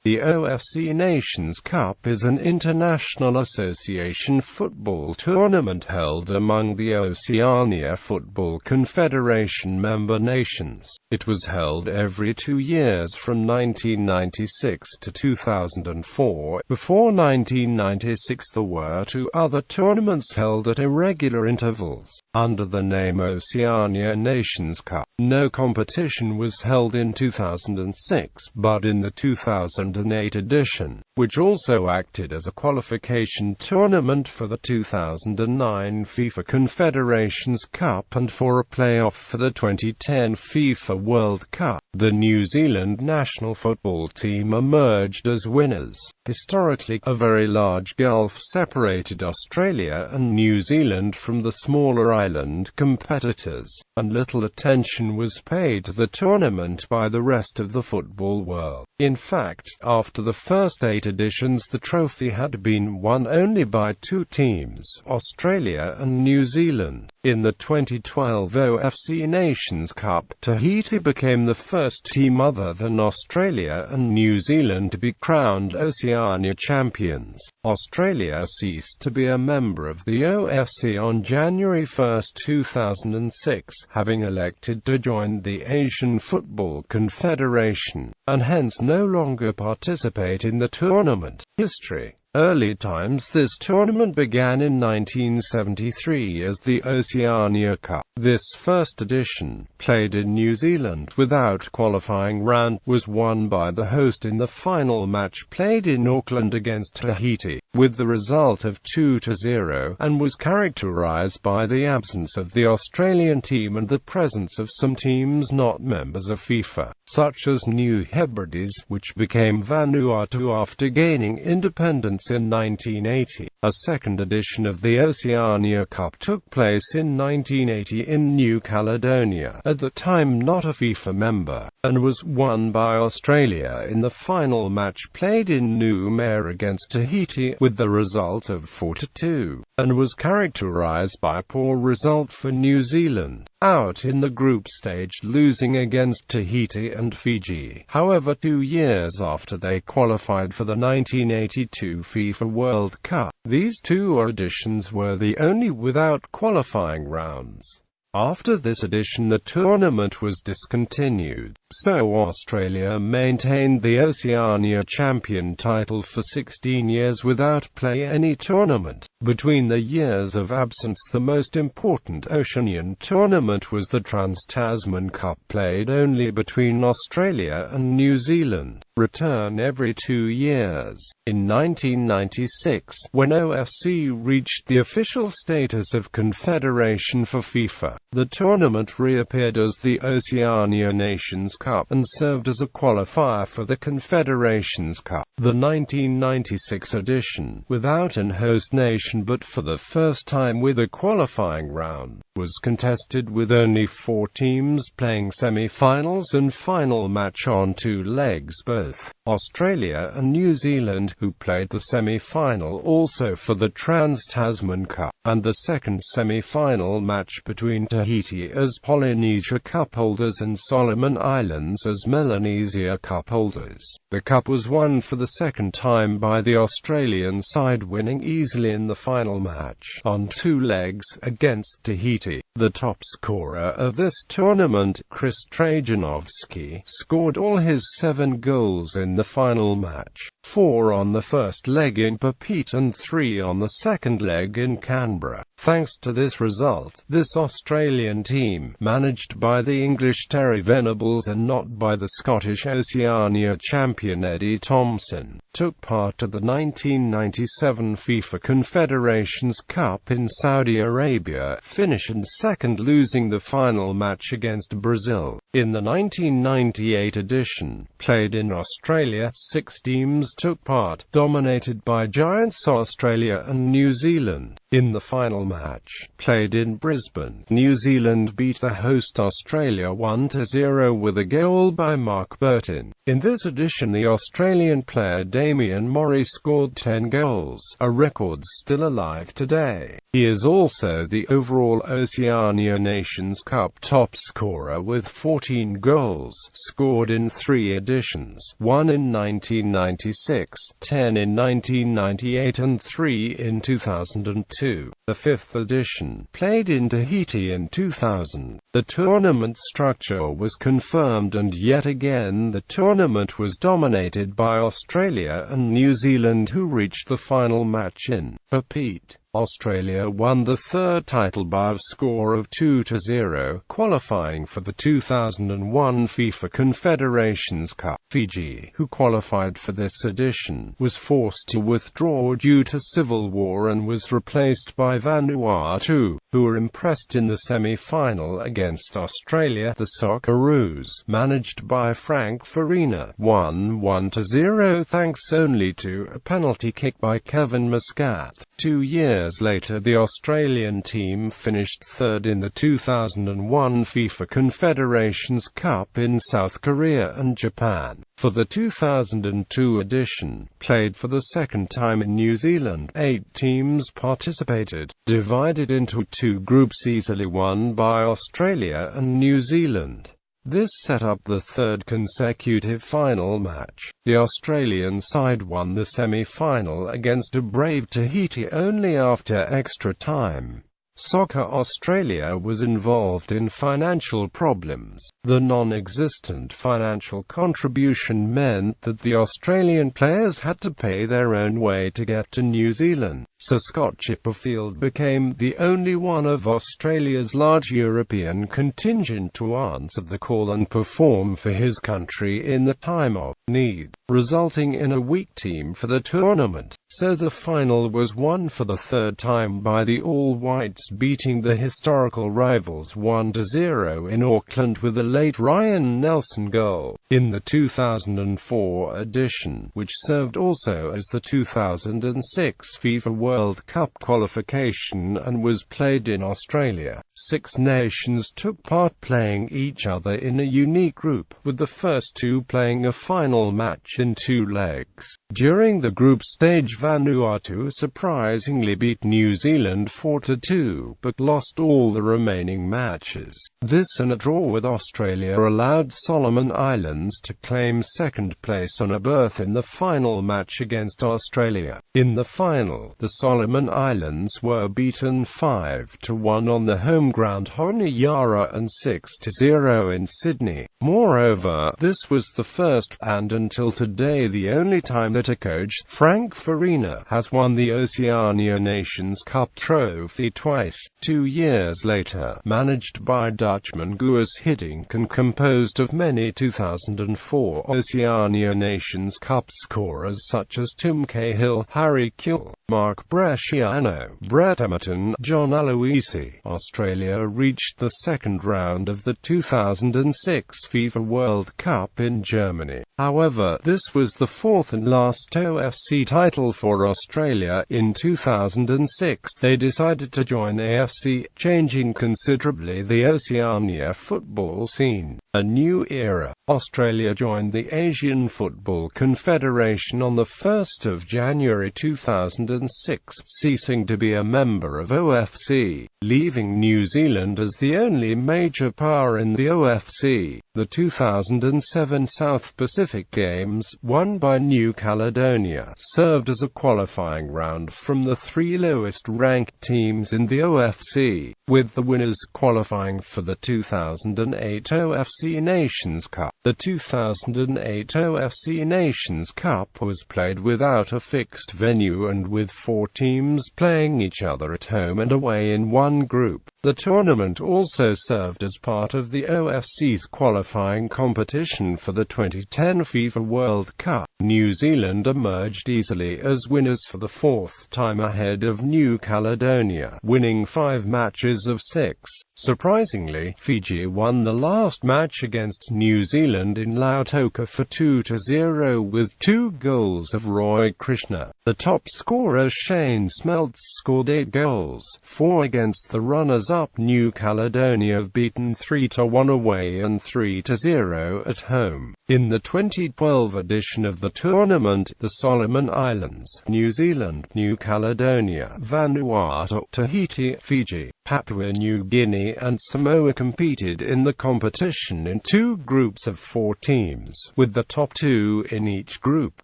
The OFC Nations Cup is an international association football tournament held among the Oceania Football Confederation member nations. It was held every 2 years from 1996 to 2004. Before 1996 there were 2 other tournaments held at irregular intervals, under the name Oceania Nations Cup. No competition was held in 2006, but in the 2008 edition, which also acted as a qualification tournament for the 2009 FIFA Confederations Cup and for a playoff for the 2010 FIFA World Cup, the New Zealand national football team emerged as winners. Historically, a very large gulf separated Australia and New Zealand from the smaller island competitors, and little attention was paid to the tournament by the rest of the football world. In fact, after the first 8 editions the trophy had been won only by 2 teams, Australia and New Zealand. In the 2012 OFC Nations Cup, Tahiti became the first team other than Australia and New Zealand to be crowned Oceania champions. Australia ceased to be a member of the OFC on January 1, 2006, having elected to join the Asian Football Confederation, and hence no longer participate in the tournament. History. Early times. This tournament began in 1973 as the Oceania Cup. This first edition, played in New Zealand without qualifying round, was won by the host in the final match played in Auckland against Tahiti, with the result of 2-0, and was characterized by the absence of the Australian team and the presence of some teams not members of FIFA, such as New Hebrides, which became Vanuatu after gaining independence in 1980. A second edition of the Oceania Cup took place in 1980 in New Caledonia, at the time not a FIFA member, and was won by Australia in the final match played in Noumea against Tahiti, with the result of 4-2, and was characterized by a poor result for New Zealand, out in the group stage, losing against Tahiti and Fiji. However, 2 years after they qualified for the 1982 FIFA World Cup, these 2 editions were the only without qualifying rounds. After this edition the tournament was discontinued, so Australia maintained the Oceania champion title for 16 years without play any tournament. Between the years of absence the most important Oceanian tournament was the Trans-Tasman Cup, played only between Australia and New Zealand, return every 2 years. In 1996, when OFC reached the official status of confederation for FIFA, the tournament reappeared as the Oceania Nations Cup and served as a qualifier for the Confederations Cup. The 1996 edition, without an host nation but for the first time with a qualifying round, was contested with only 4 teams playing semi-finals and final match on 2 legs. Both Australia and New Zealand, who played the semi-final also for the Trans-Tasman Cup, and the second semi-final match between Tahiti as Polynesia Cup holders and Solomon Islands as Melanesia Cup holders. The cup was won for the second time by the Australian side, winning easily in the final match on 2 legs against Tahiti. The top scorer of this tournament, Chris Trajanovski, scored all his 7 goals in the final match, 4 on the first leg in Papeete and 3 on the second leg in Canberra. Thanks to this result, this Australian team, managed by the English Terry Venables and not by the Scottish Oceania champion Eddie Thompson, took part of the 1997 FIFA Confederations Cup in Saudi Arabia, finishing second, losing the final match against Brazil. In the 1998 edition, played in Australia, 6 teams took part, dominated by giants Australia and New Zealand. In the final match, played in Brisbane, New Zealand beat the host Australia 1-0 with a goal by Mark Burton. In this edition, the Australian player Damien Morey scored 10 goals, a record still alive today. He is also the overall Oceania Nations Cup top scorer with 14 goals, scored in 3 editions, 1 in 1996, 10 in 1998 and 3 in 2002. The 5th edition, played in Tahiti in 2000. The tournament structure was confirmed, and yet again the tournament was dominated by Australia and New Zealand, who reached the final match in repeat. Australia won the third title by a score of 2-0, qualifying for the 2001 FIFA Confederations Cup. Fiji, who qualified for this edition, was forced to withdraw due to civil war and was replaced by Vanuatu, who were impressed in the semi-final against Australia. The Socceroos, managed by Frank Farina, won 1-0 thanks only to a penalty kick by Kevin Muscat. 2 years later, the Australian team finished third in the 2001 FIFA Confederations Cup in South Korea and Japan. For the 2002 edition, played for the second time in New Zealand, 8 teams participated, divided into 2 groups easily won by Australia and New Zealand. This set up the third consecutive final match. The Australian side won the semi-final against a brave Tahiti only after extra time. Soccer Australia was involved in financial problems. The non-existent financial contribution meant that the Australian players had to pay their own way to get to New Zealand. Sir Scott Chipperfield became the only one of Australia's large European contingent to answer the call and perform for his country in the time of need, resulting in a weak team for the tournament. So the final was won for the third time by the All Whites, beating the historical rivals 1-0 in Auckland with a late Ryan Nelson goal. In the 2004 edition, which served also as the 2006 FIFA World Cup qualification and was played in Australia, 6 nations took part, playing each other in a unique group, with the first 2 playing a final match in 2 legs. During the group stage, Vanuatu surprisingly beat New Zealand 4-2, but lost all the remaining matches. This and a draw with Australia allowed Solomon Islands to claim second place on a berth in the final match against Australia. In the final, the Solomon Islands were beaten 5-1 on the home ground Honiara and 6-0 in Sydney. Moreover, this was the first, and until today the only time that a coach, Frank Farina, has won the Oceania Nations Cup trophy twice. 2 years later, managed by Dutchman Guus Hiddink and composed of many 2004 Oceania Nations Cup scorers such as Tim Cahill, Harry Kewell, Mark Bresciano, Brett Emerton, John Aloisi, Australia reached the second round of the 2006 FIFA World Cup in Germany. However, this was the 4th and last OFC title for Australia. In 2006 they decided to join AFC, changing considerably the Oceania football scene. A new era. Australia joined the Asian Football Confederation on the 1st of January 2006, ceasing to be a member of OFC, leaving New Zealand as the only major power in the OFC. The 2007 South Pacific Games, won by New Caledonia, served as a qualifying round from the 3 lowest-ranked teams in the OFC, with the winners qualifying for the 2008 OFC Nations Cup. The 2008 OFC Nations Cup was played without a fixed venue and with 4 teams playing each other at home and away in one group. The tournament also served as part of the OFC's qualifying competition for the 2010 FIFA World Cup. New Zealand emerged easily as winners for the 4th time ahead of New Caledonia, winning 5 matches of 6. Surprisingly, Fiji won the last match match against New Zealand in Lautoka for 2-0 with 2 goals of Roy Krishna. The top scorer Shane Smeltz scored 8 goals, 4 against the runners-up New Caledonia, beaten 3-1 away and 3-0 at home. In the 2012 edition of the tournament, the Solomon Islands, New Zealand, New Caledonia, Vanuatu, Tahiti, Fiji, Papua New Guinea and Samoa competed in the competition in 2 groups of 4 teams, with the top 2 in each group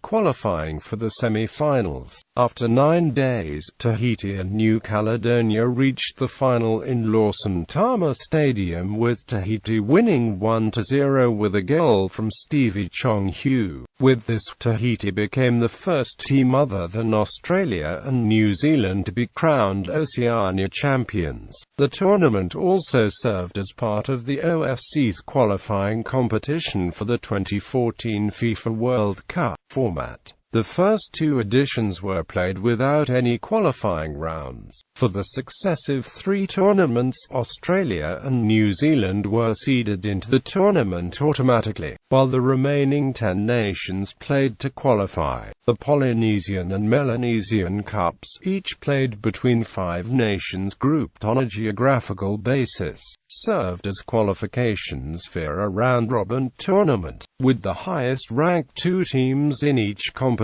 qualifying for the semi-finals. After 9 days, Tahiti and New Caledonia reached the final in Lawson Tama Stadium, with Tahiti winning 1-0 with a goal from Stevie Chong-Hu. With this, Tahiti became the first team other than Australia and New Zealand to be crowned Oceania champions. The tournament also served as part of the OFC's qualifying competition for the 2014 FIFA World Cup format. The first 2 editions were played without any qualifying rounds. For the successive 3 tournaments, Australia and New Zealand were seeded into the tournament automatically, while the remaining 10 nations played to qualify. The Polynesian and Melanesian Cups, each played between 5 nations grouped on a geographical basis, served as qualifications for a round-robin tournament, with the highest-ranked 2 teams in each competition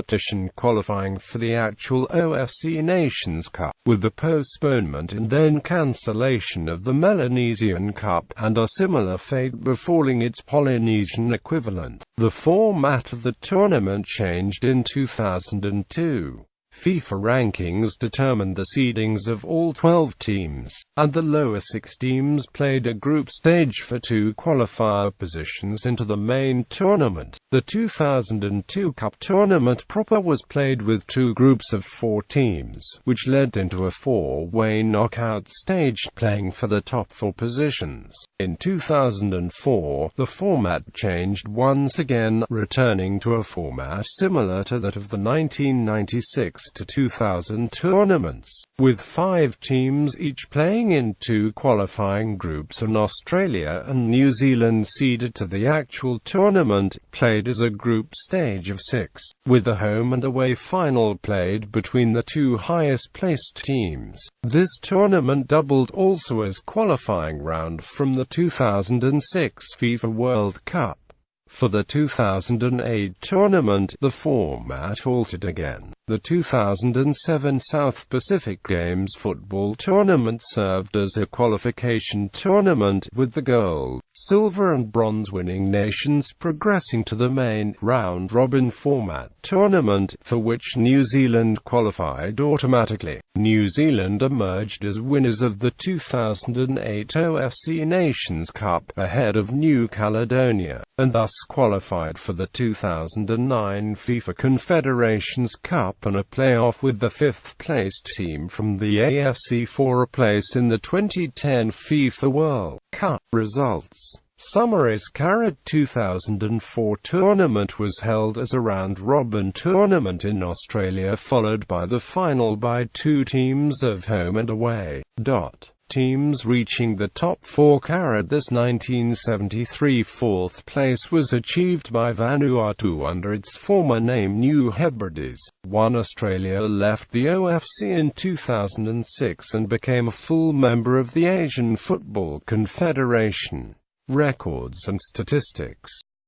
qualifying for the actual OFC Nations Cup, with the postponement and then cancellation of the Melanesian Cup, and a similar fate befalling its Polynesian equivalent. The format of the tournament changed in 2002. FIFA rankings determined the seedings of all 12 teams, and the lower 6 teams played a group stage for 2 qualifier positions into the main tournament. The 2002 Cup tournament proper was played with 2 groups of 4 teams, which led into a 4-way knockout stage playing for the top 4 positions. In 2004, the format changed once again, returning to a format similar to that of the 1996 to 2000 tournaments, with 5 teams each playing in 2 qualifying groups, and Australia and New Zealand seeded to the actual tournament, played as a group stage of 6, with a home and away final played between the 2 highest placed teams. This tournament doubled also as qualifying round from the 2006 FIFA World Cup. For the 2008 tournament, the format altered again. The 2007 South Pacific Games football tournament served as a qualification tournament, with the gold, silver and bronze winning nations progressing to the main round-robin format tournament, for which New Zealand qualified automatically. New Zealand emerged as winners of the 2008 OFC Nations Cup, ahead of New Caledonia, and thus qualified for the 2009 FIFA Confederations Cup and a playoff with the 5th-placed team from the AFC for a place in the 2010 FIFA World Cup. Results. Summaries. 2004 tournament was held as a round-robin tournament in Australia, followed by the final by 2 teams of home and away. Teams reaching the top 4. This 1973 4th place was achieved by Vanuatu under its former name New Hebrides. Australia left the OFC in 2006 and became a full member of the Asian Football Confederation. Records and statistics.